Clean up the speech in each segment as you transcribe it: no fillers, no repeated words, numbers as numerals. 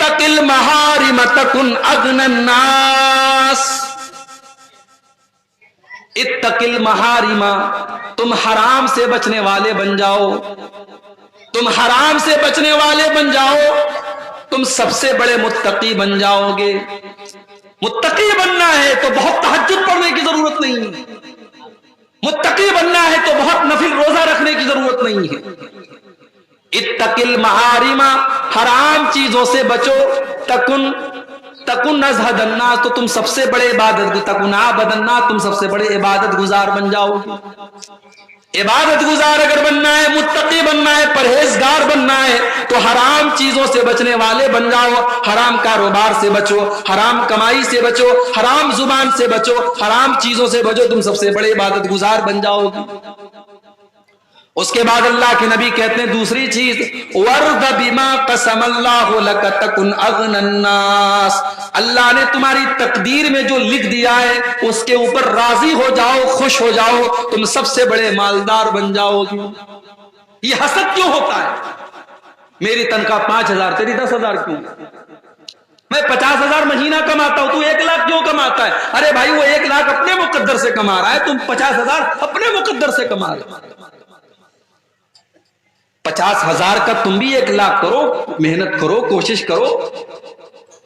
اتق المحارم تکن اغنى الناس، اتق المحارم، تم حرام سے بچنے والے بن جاؤ، تم حرام سے بچنے والے بن جاؤ، تم سب سے بڑے متقی بن جاؤ گے۔ متقی بننا ہے تو بہت تہجد پڑھنے کی ضرورت نہیں ہے، متقی بننا ہے تو بہت نفل روزہ رکھنے کی ضرورت نہیں ہے۔ اتق المحارم، حرام چیزوں سے بچو، تکن ازہد الناس، تو تم سب سے بڑے تکن عابد الناس، تم سب سے بڑے عبادت گزار بن جاؤ گے۔ عبادت گزار اگر بننا ہے، متقی بننا ہے، پرہیزگار بننا ہے تو حرام چیزوں سے بچنے والے بن جاؤ، حرام کاروبار سے بچو، حرام کمائی سے بچو، حرام زبان سے بچو، حرام چیزوں سے بچو، تم سب سے بڑے عبادت گزار بن جاؤ گے۔ اس کے بعد اللہ کے نبی کہتے ہیں دوسری چیز، وَرْضَ بِمَا قَسَمَ اللَّهُ لَكَ تَكُنْ أَغْنَى النَّاسِ، اللہ نے تمہاری تقدیر میں جو لکھ دیا ہے اس کے اوپر راضی ہو جاؤ، خوش ہو جاؤ، تم سب سے بڑے مالدار بن جاؤ گے۔ یہ حسد کیوں ہوتا ہے؟ میری تنخواہ 5,000 تیری 10,000 کیوں؟ میں 50,000 مہینہ کماتا ہوں، تو 1,00,000 کیوں کماتا ہے؟ ارے بھائی وہ 1,00,000 اپنے مقدر سے کما رہا ہے، تم 50,000 اپنے مقدر سے کما رہے ہو۔ 50,000 کا تم بھی 1,00,000 کرو، محنت کرو، کوشش کرو۔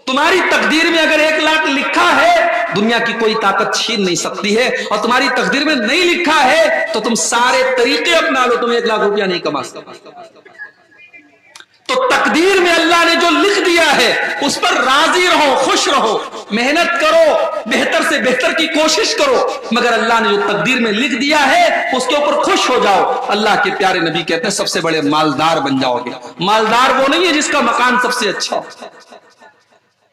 تمہاری تقدیر میں اگر 1,00,000 لکھا ہے دنیا کی کوئی طاقت چھین نہیں سکتی ہے، اور تمہاری تقدیر میں نہیں لکھا ہے تو تم سارے طریقے اپنا لو، تم 1,00,000 روپیہ نہیں کما سکتے۔ تو تقدیر میں اللہ نے جو لکھ دیا ہے اس پر راضی رہو، خوش رہو، محنت کرو، بہتر سے بہتر کی کوشش کرو، مگر اللہ نے جو تقدیر میں لکھ دیا ہے اس کے اوپر خوش ہو جاؤ۔ اللہ کے پیارے نبی کہتے ہیں سب سے بڑے مالدار بن جاؤ گے۔ مالدار وہ نہیں ہے جس کا مکان سب سے اچھا ہو،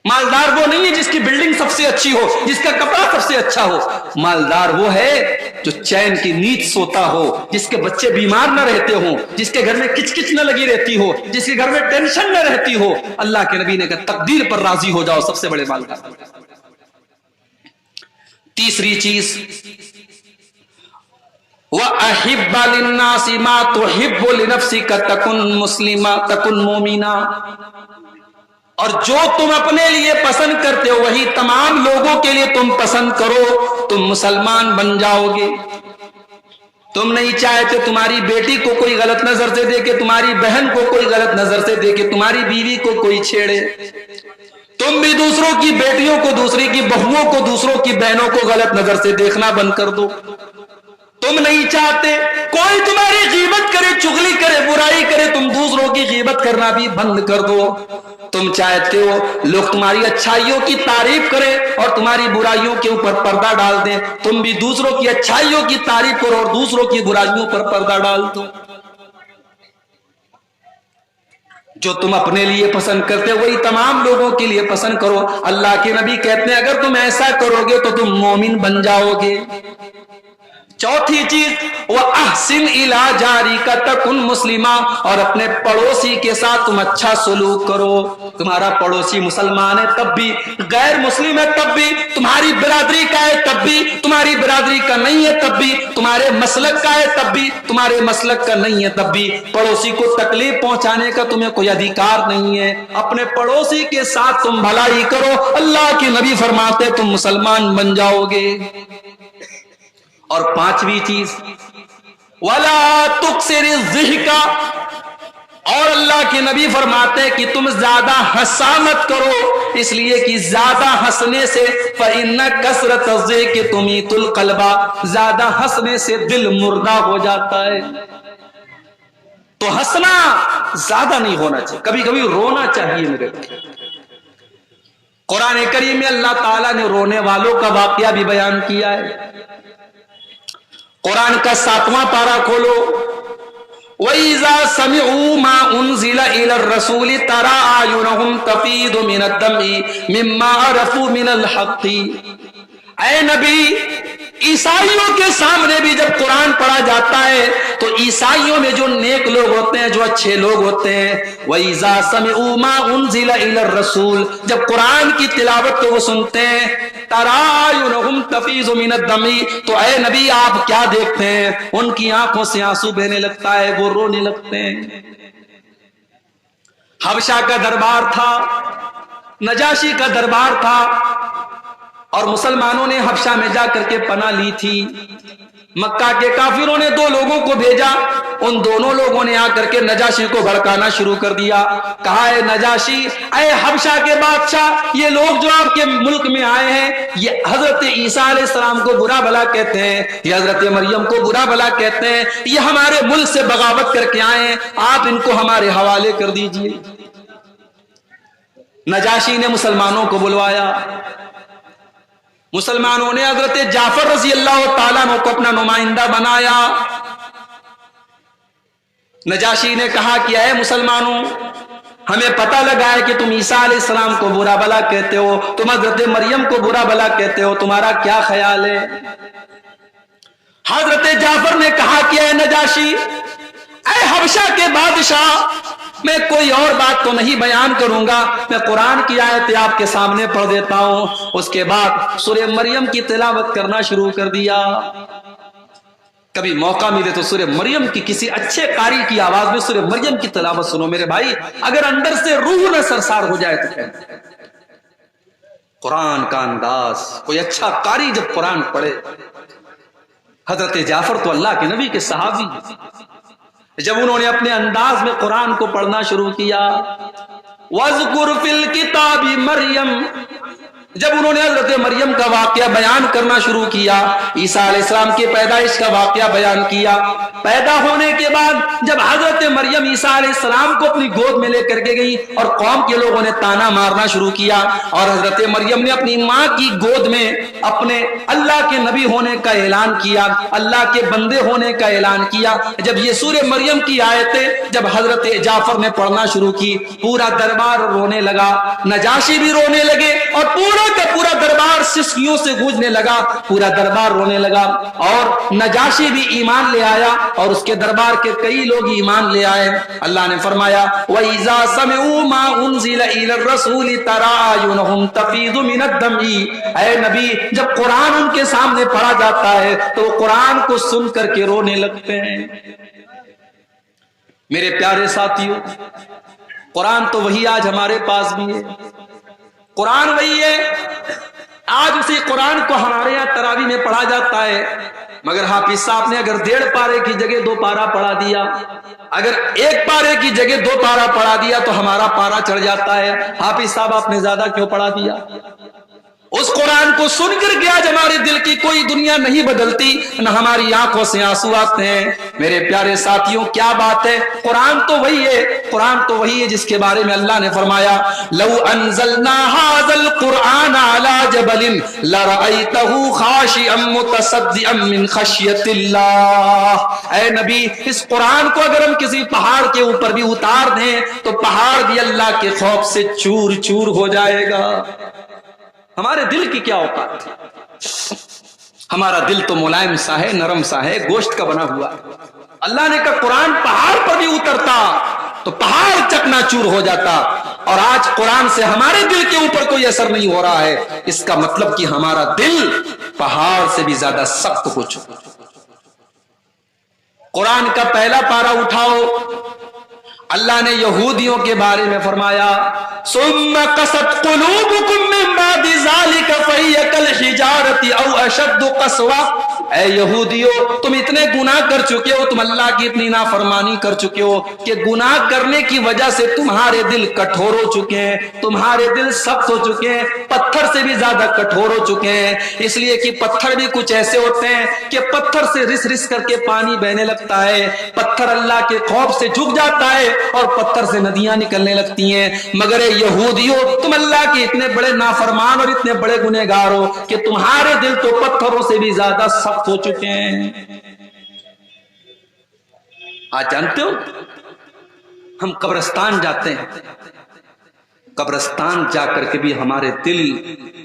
مالدار وہ نہیں ہے جس کی بلڈنگ سب سے اچھی ہو، جس کا کپڑا سب سے اچھا ہو۔ مالدار وہ ہے جو چین کی نیند سوتا ہو، جس کے بچے بیمار نہ رہتے ہوں، جس کے گھر میں کچ کچ نہ لگی رہتی ہو، جس کے گھر میں ٹینشن نہ رہتی ہو۔ اللہ کے نبی نے کہا تقدیر پر راضی ہو جاؤ، سب سے بڑے مالدار۔ تیسری چیز، وَأَحِبَّ لِلنَّاسِ مَا تُحِبُّ لِنَفْسِكَ تَكُنْ مُسْلِمًا تَكُنْ مُؤْمِنًا، اور جو تم اپنے لیے پسند کرتے ہو وہی تمام لوگوں کے لیے تم پسند کرو، تم مسلمان بن جاؤ گے۔ تم نہیں چاہتے تمہاری بیٹی کو کوئی غلط نظر سے دیکھے، تمہاری بہن کو کوئی غلط نظر سے دیکھے، تمہاری بیوی کو کوئی چھیڑے۔ تم بھی دوسروں کی بیٹیوں کو، دوسری کی بہوؤں کو، دوسروں کی بہنوں کو غلط نظر سے دیکھنا بند کر دو۔ تم نہیں چاہتے کوئی تمہاری غیبت کرے، چغلی کرے، برائی کرے، تم دوسروں کی غیبت کرنا بھی بند کر دو۔ تم چاہتے ہو لوگ تمہاری اچھائیوں کی تعریف کریں اور تمہاری برائیوں کے اوپر پردہ ڈال دیں، تم بھی دوسروں کی اچھائیوں کی تعریف کرو اور دوسروں کی برائیوں پر پردہ ڈال دو۔ جو تم اپنے لیے پسند کرتے ہو وہی تمام لوگوں کے لیے پسند کرو۔ اللہ کے نبی کہتے ہیں اگر تم ایسا کرو گے تو تم مومن بن جاؤ گے۔ چوتھی چیز، وَأَحْسِنْ إِلَىٰ جَارِكَ تَكُنْ مُسْلِمًا، اور اپنے پڑوسی کے ساتھ تم اچھا سلوک کرو۔ تمہارا پڑوسی مسلمان ہے تب بھی، غیر مسلم ہے تب بھی، تمہاری برادری کا ہے تب بھی، تمہاری برادری کا نہیں ہے تب بھی، تمہارے مسلک کا ہے تب بھی، تمہارے مسلک کا نہیں ہے تب بھی، پڑوسی کو تکلیف پہنچانے کا تمہیں کوئی ادھیکار نہیں ہے۔ اپنے پڑوسی کے ساتھ تم بھلائی کرو، اللہ کے نبی فرماتے تم مسلمان بن جاؤ گے۔ اور پانچویں چیز، وَلَا تُكْثِرِ الضِّحْكَ، اور اللہ کے نبی فرماتے ہیں کہ تم زیادہ ہنسا مت کرو، اس لیے کہ زیادہ ہنسنے سے فَإِنَّ كَثْرَةَ الضِّحْكِ تُمِيتُ الْقَلْبَ، زیادہ ہنسنے سے دل مردہ ہو جاتا ہے۔ تو ہنسنا زیادہ نہیں ہونا چاہیے، کبھی کبھی رونا چاہیے میرے بھائی۔ قرآن کریم میں اللہ تعالیٰ نے رونے والوں کا واقعہ بھی بیان کیا ہے۔ قرآن کا 7واں پارہ کھولو، وَإِذَا سَمِعُوا مَا أُنزِلَ إِلَى الرَّسُولِ تَرَىٰ أَعْيُنَهُمْ تَفِيضُ مِنَ الدَّمْعِ مِمَّا عَرَفُوا مِنَ الْحَقِّ، اے نبی عیسائیوں کے سامنے بھی جب قرآن پڑھا جاتا ہے تو عیسائیوں میں جو نیک لوگ ہوتے ہیں، جو اچھے لوگ ہوتے ہیں، وَإِذَا سَمِعُوا مَا أُنزِلَ إِلَى الرَّسُولِ، جب قرآن کی تلاوت کو وہ سنتے ہیں، تَرَىٰ أَعْيُنَهُمْ تَفِيضُ مِنَ الدَّمْعِ، تو اے نبی آپ کیا دیکھتے ہیں؟ ان کی آنکھوں سے آنسو بہنے لگتا ہے، وہ رونے لگتے ہیں۔ حبشہ کا دربار تھا، نجاشی کا دربار تھا اور مسلمانوں نے حبشہ میں جا کر کے پناہ لی تھی. مکہ کے کافروں نے 2 لوگوں کو بھیجا. ان دونوں لوگوں نے آ کر کے نجاشی کو بھڑکانا شروع کر دیا. کہا اے نجاشی، اے حبشہ کے بادشاہ، یہ لوگ جو آپ کے ملک میں آئے ہیں یہ حضرت عیسیٰ علیہ السلام کو برا بھلا کہتے ہیں، یہ حضرت مریم کو برا بھلا کہتے ہیں، یہ ہمارے ملک سے بغاوت کر کے آئے ہیں، آپ ان کو ہمارے حوالے کر دیجئے. نجاشی نے مسلمانوں کو بلوایا. مسلمانوں نے حضرت جعفر رضی اللہ تعالیٰ عنہ کو اپنا نمائندہ بنایا. نجاشی نے کہا کہ اے مسلمانوں، ہمیں پتہ لگا ہے کہ تم عیسیٰ علیہ السلام کو برا بھلا کہتے ہو، تم حضرت مریم کو برا بھلا کہتے ہو، تمہارا کیا خیال ہے؟ حضرت جعفر نے کہا کہ اے نجاشی، اے حبشہ کے بادشاہ، میں کوئی اور بات تو نہیں بیان کروں گا، میں قرآن کی آیت آپ کے سامنے پڑھ دیتا ہوں. اس کے بعد سورہ مریم کی تلاوت کرنا شروع کر دیا. کبھی موقع ملے تو سورہ مریم کی کسی اچھے قاری کی آواز میں سورہ مریم کی تلاوت سنو میرے بھائی، اگر اندر سے روح نہ سرسار ہو جائے تو قرآن کا انداز. کوئی اچھا قاری جب قرآن پڑھے. حضرت جعفر تو اللہ کے نبی کے صحابی، جب انہوں نے اپنے انداز میں قرآن کو پڑھنا شروع کیا، وَاذْكُرْ فِي الْكِتَابِ مَرْيَمَ، جب انہوں نے حضرت مریم کا واقعہ بیان کرنا شروع کیا، عیسیٰ علیہ السلام کی پیدائش کا واقعہ بیان کیا، پیدا ہونے کے بعد جب حضرت مریم عیسیٰ علیہ السلام کو اپنی گود میں لے کر کے گئی اور قوم کے لوگوں نے تانا مارنا شروع کیا، اور حضرت مریم نے اپنی ماں کی گود میں اپنے اللہ کے نبی ہونے کا اعلان کیا، اللہ کے بندے ہونے کا اعلان کیا. جب یہ سورہ مریم کی آیتیں جب حضرت جعفر نے پڑھنا شروع کی، پورا دربار رونے لگا، نجاشی بھی رونے لگے اور پورا کا پورا دربار سسکیوں سے گونجنے لگا، پورا دربار رونے لگا. اور نجاشی بھی ایمان لے آیا اور اس کے دربار کے کئی لوگ ایمان لے آئے. اللہ نے فرمایا وَإِذَا سَمِعُوا مَا أُنزِلَ إِلَى الرَّسُولِ تَرَىٰ أَعْيُنَهُمْ تَفِيضُ مِنَ الدَّمْعِ، اے نبی جب قرآن ان کے سامنے پڑھا جاتا ہے تو وہ قرآن کو سن کر کے رونے لگتے ہیں. میرے پیارے ساتھیوں، قرآن تو وہی آج ہمارے پاس بھی ہے، قرآن وہی ہے. آج اسی قرآن کو ہمارے یہاں تراویح میں پڑھا جاتا ہے، مگر حافظ صاحب نے اگر 1.5 پارے کی جگہ 2 پارا پڑھا دیا، اگر 1 پارے کی جگہ 2 پارا پڑھا دیا تو ہمارا پارا چڑھ جاتا ہے. حافظ صاحب آپ نے زیادہ کیوں پڑھا دیا؟ اس قرآن کو سن کر کے آج ہمارے دل کی کوئی دنیا نہیں بدلتی، نہ ہماری آنکھوں سے آنسو آتے ہیں. میرے پیارے ساتھیوں، کیا بات ہے، قرآن تو وہی ہے، قرآن تو وہی ہے جس کے بارے میں اللہ نے فرمایا لو انزلنا هذا القرآن على جبل لرأيته خاشعا متصدعا من خشية اللہ. اے نبی، اس قرآن کو اگر ہم کسی پہاڑ کے اوپر بھی اتار دیں تو پہاڑ بھی اللہ کے خوف سے چور چور ہو جائے گا. ہمارے دل کی کیا اوقات ہے؟ ہمارا دل تو ملائم سا ہے، نرم سا ہے، گوشت کا بنا ہوا. اللہ نے کہا قرآن پہاڑ پر بھی اترتا تو پہاڑ چکنا چور ہو جاتا، اور آج قرآن سے ہمارے دل کے اوپر کوئی اثر نہیں ہو رہا ہے. اس کا مطلب کہ ہمارا دل پہاڑ سے بھی زیادہ سخت ہو چکا. قرآن کا پہلا پارا اٹھاؤ، اللہ نے یہودیوں کے بارے میں فرمایا ثم قست قلوبکم من بعد ذلك فهي كالحجارة او اشد قسوة. اے یہودیو، تم اتنے گناہ کر چکے ہو، تم اللہ کی اتنی نافرمانی کر چکے ہو کہ گناہ کرنے کی وجہ سے تمہارے دل کٹھور ہو چکے ہیں، تمہارے دل سخت ہو چکے ہیں، پتھر سے بھی زیادہ کٹھور ہو چکے ہیں. اس لیے کہ پتھر بھی کچھ ایسے ہوتے ہیں کہ پتھر سے رس رس کر کے پانی بہنے لگتا ہے، پتھر اللہ کے خوف سے جھک جاتا ہے اور پتھر سے ندیاں نکلنے لگتی ہیں. مگر اے یہودیو، تم اللہ کے اتنے بڑے نافرمان اور اتنے بڑے گنہگار ہو کہ تمہارے دل تو پتھروں سے بھی زیادہ سخت ہو چکے ہیں. آج جانتے ہو، ہم قبرستان جاتے ہیں، قبرستان جا کر کے بھی ہمارے دل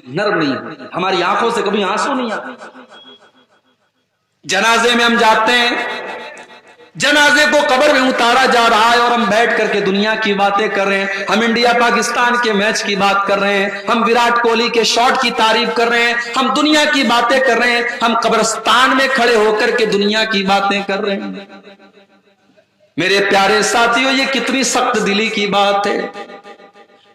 نرم نہیں ہوتے، ہماری آنکھوں سے کبھی آنسو نہیں آتے. جنازے میں ہم جاتے ہیں، جنازے کو قبر میں اتارا جا رہا ہے اور ہم بیٹھ کر کے دنیا کی باتیں کر رہے ہیں. ہم انڈیا پاکستان کے میچ کی بات کر رہے ہیں، ہم وراٹ کوہلی کے شاٹ کی تعریف کر رہے ہیں، ہم دنیا کی باتیں کر رہے ہیں. ہم قبرستان میں کھڑے ہو کر کے دنیا کی باتیں کر رہے ہیں. میرے پیارے ساتھیوں، یہ کتنی سخت دلی کی بات ہے.